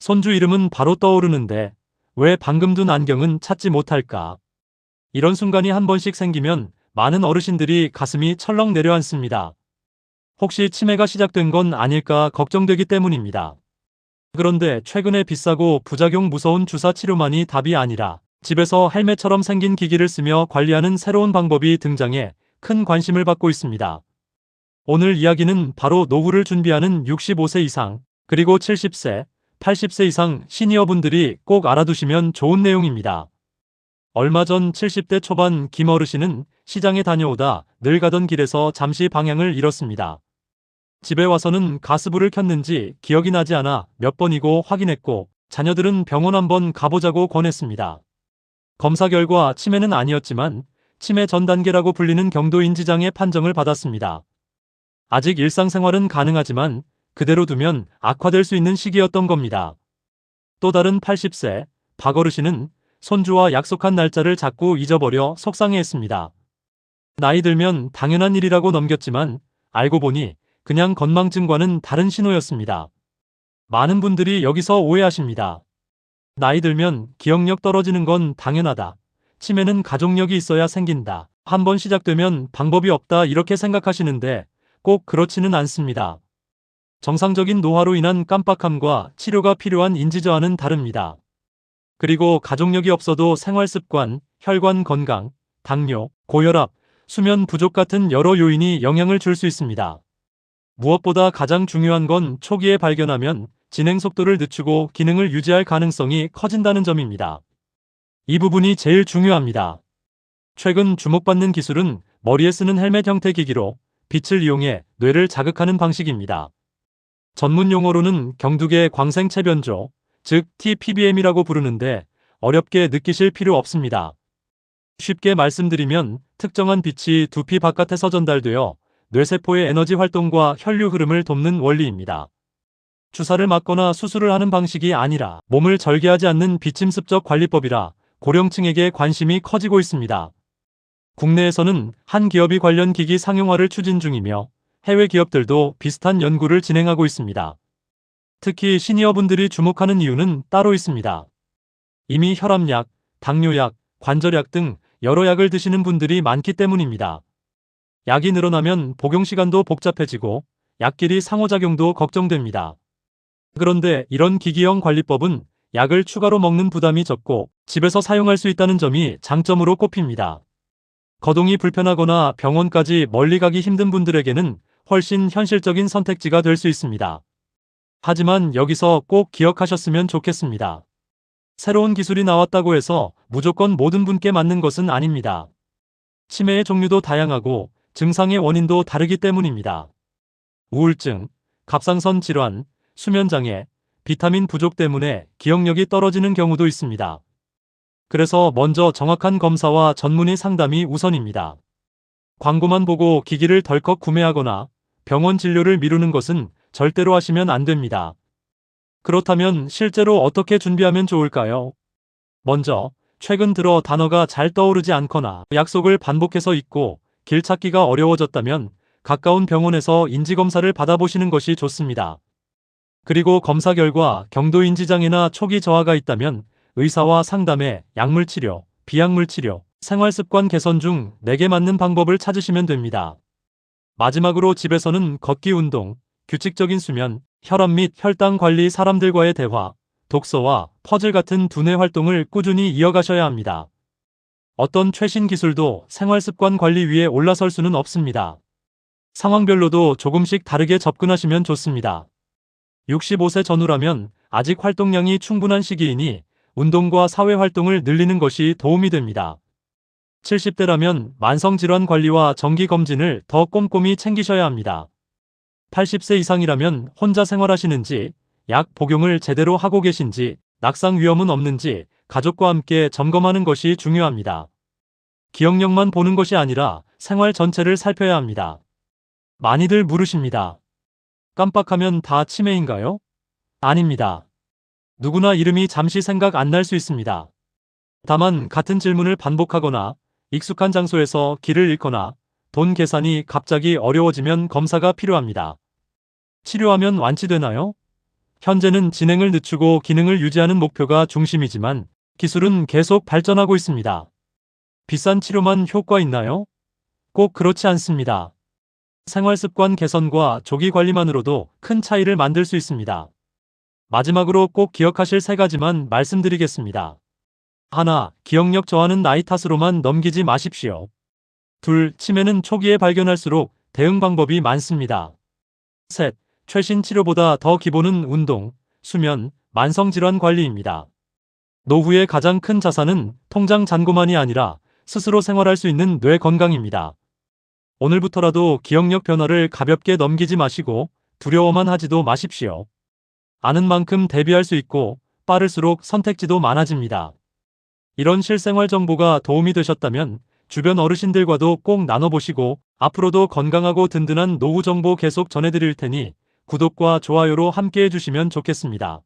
손주 이름은 바로 떠오르는데 왜 방금 둔 안경은 찾지 못할까? 이런 순간이 한 번씩 생기면 많은 어르신들이 가슴이 철렁 내려앉습니다. 혹시 치매가 시작된 건 아닐까 걱정되기 때문입니다. 그런데 최근에 비싸고 부작용 무서운 주사 치료만이 답이 아니라 집에서 헬멧처럼 생긴 기기를 쓰며 관리하는 새로운 방법이 등장해 큰 관심을 받고 있습니다. 오늘 이야기는 바로 노후를 준비하는 65세 이상, 그리고 70세, 80세 이상 시니어분들이 꼭 알아두시면 좋은 내용입니다. 얼마 전 70대 초반 김 어르신은 시장에 다녀오다 늘 가던 길에서 잠시 방향을 잃었습니다. 집에 와서는 가스불을 켰는지 기억이 나지 않아 몇 번이고 확인했고, 자녀들은 병원 한번 가보자고 권했습니다. 검사 결과 치매는 아니었지만 치매 전 단계라고 불리는 경도 인지장애 판정을 받았습니다. 아직 일상생활은 가능하지만 그대로 두면 악화될 수 있는 시기였던 겁니다. 또 다른 80세 박 어르신은 손주와 약속한 날짜를 자꾸 잊어버려 속상해했습니다. 나이 들면 당연한 일이라고 넘겼지만 알고 보니 그냥 건망증과는 다른 신호였습니다. 많은 분들이 여기서 오해하십니다. 나이 들면 기억력 떨어지는 건 당연하다. 치매는 가족력이 있어야 생긴다. 한번 시작되면 방법이 없다, 이렇게 생각하시는데 꼭 그렇지는 않습니다. 정상적인 노화로 인한 깜빡함과 치료가 필요한 인지저하는 다릅니다. 그리고 가족력이 없어도 생활습관, 혈관 건강, 당뇨, 고혈압, 수면 부족 같은 여러 요인이 영향을 줄 수 있습니다. 무엇보다 가장 중요한 건 초기에 발견하면 진행 속도를 늦추고 기능을 유지할 가능성이 커진다는 점입니다. 이 부분이 제일 중요합니다. 최근 주목받는 기술은 머리에 쓰는 헬멧 형태 기기로 빛을 이용해 뇌를 자극하는 방식입니다. 전문 용어로는 경두계 광생체변조, 즉 TPBM이라고 부르는데 어렵게 느끼실 필요 없습니다. 쉽게 말씀드리면 특정한 빛이 두피 바깥에서 전달되어 뇌세포의 에너지 활동과 혈류 흐름을 돕는 원리입니다. 주사를 맞거나 수술을 하는 방식이 아니라 몸을 절개하지 않는 비침습적 관리법이라 고령층에게 관심이 커지고 있습니다. 국내에서는 한 기업이 관련 기기 상용화를 추진 중이며 해외 기업들도 비슷한 연구를 진행하고 있습니다. 특히 시니어분들이 주목하는 이유는 따로 있습니다. 이미 혈압약, 당뇨약, 관절약 등 여러 약을 드시는 분들이 많기 때문입니다. 약이 늘어나면 복용 시간도 복잡해지고 약끼리 상호작용도 걱정됩니다. 그런데 이런 기기형 관리법은 약을 추가로 먹는 부담이 적고 집에서 사용할 수 있다는 점이 장점으로 꼽힙니다. 거동이 불편하거나 병원까지 멀리 가기 힘든 분들에게는 훨씬 현실적인 선택지가 될 수 있습니다. 하지만 여기서 꼭 기억하셨으면 좋겠습니다. 새로운 기술이 나왔다고 해서 무조건 모든 분께 맞는 것은 아닙니다. 치매의 종류도 다양하고 증상의 원인도 다르기 때문입니다. 우울증, 갑상선 질환, 수면장애, 비타민 부족 때문에 기억력이 떨어지는 경우도 있습니다. 그래서 먼저 정확한 검사와 전문의 상담이 우선입니다. 광고만 보고 기기를 덜컥 구매하거나 병원 진료를 미루는 것은 절대로 하시면 안 됩니다. 그렇다면 실제로 어떻게 준비하면 좋을까요? 먼저, 최근 들어 단어가 잘 떠오르지 않거나 약속을 반복해서 잊고 길 찾기가 어려워졌다면 가까운 병원에서 인지검사를 받아보시는 것이 좋습니다. 그리고 검사 결과 경도인지장애나 초기 저하가 있다면 의사와 상담해 약물치료, 비약물치료, 생활습관 개선 중 내게 맞는 방법을 찾으시면 됩니다. 마지막으로 집에서는 걷기 운동, 규칙적인 수면, 혈압 및 혈당 관리, 사람들과의 대화, 독서와 퍼즐 같은 두뇌 활동을 꾸준히 이어가셔야 합니다. 어떤 최신 기술도 생활습관 관리 위에 올라설 수는 없습니다. 상황별로도 조금씩 다르게 접근하시면 좋습니다. 65세 전후라면 아직 활동량이 충분한 시기이니 운동과 사회활동을 늘리는 것이 도움이 됩니다. 70대라면 만성질환 관리와 정기검진을 더 꼼꼼히 챙기셔야 합니다. 80세 이상이라면 혼자 생활하시는지, 약 복용을 제대로 하고 계신지, 낙상 위험은 없는지 가족과 함께 점검하는 것이 중요합니다. 기억력만 보는 것이 아니라 생활 전체를 살펴야 합니다. 많이들 물으십니다. 깜빡하면 다 치매인가요? 아닙니다. 누구나 이름이 잠시 생각 안 날 수 있습니다. 다만 같은 질문을 반복하거나 익숙한 장소에서 길을 잃거나 돈 계산이 갑자기 어려워지면 검사가 필요합니다. 치료하면 완치되나요? 현재는 진행을 늦추고 기능을 유지하는 목표가 중심이지만 기술은 계속 발전하고 있습니다. 비싼 치료만 효과 있나요? 꼭 그렇지 않습니다. 생활습관 개선과 조기 관리만으로도 큰 차이를 만들 수 있습니다. 마지막으로 꼭 기억하실 3가지만 말씀드리겠습니다. 하나, 기억력 저하는 나이 탓으로만 넘기지 마십시오. 둘, 치매는 초기에 발견할수록 대응 방법이 많습니다. 셋, 최신 치료보다 더 기본은 운동, 수면, 만성질환 관리입니다. 노후의 가장 큰 자산은 통장 잔고만이 아니라 스스로 생활할 수 있는 뇌 건강입니다. 오늘부터라도 기억력 변화를 가볍게 넘기지 마시고 두려워만 하지도 마십시오. 아는 만큼 대비할 수 있고 빠를수록 선택지도 많아집니다. 이런 실생활 정보가 도움이 되셨다면 주변 어르신들과도 꼭 나눠보시고 앞으로도 건강하고 든든한 노후 정보 계속 전해드릴 테니 구독과 좋아요로 함께 해주시면 좋겠습니다.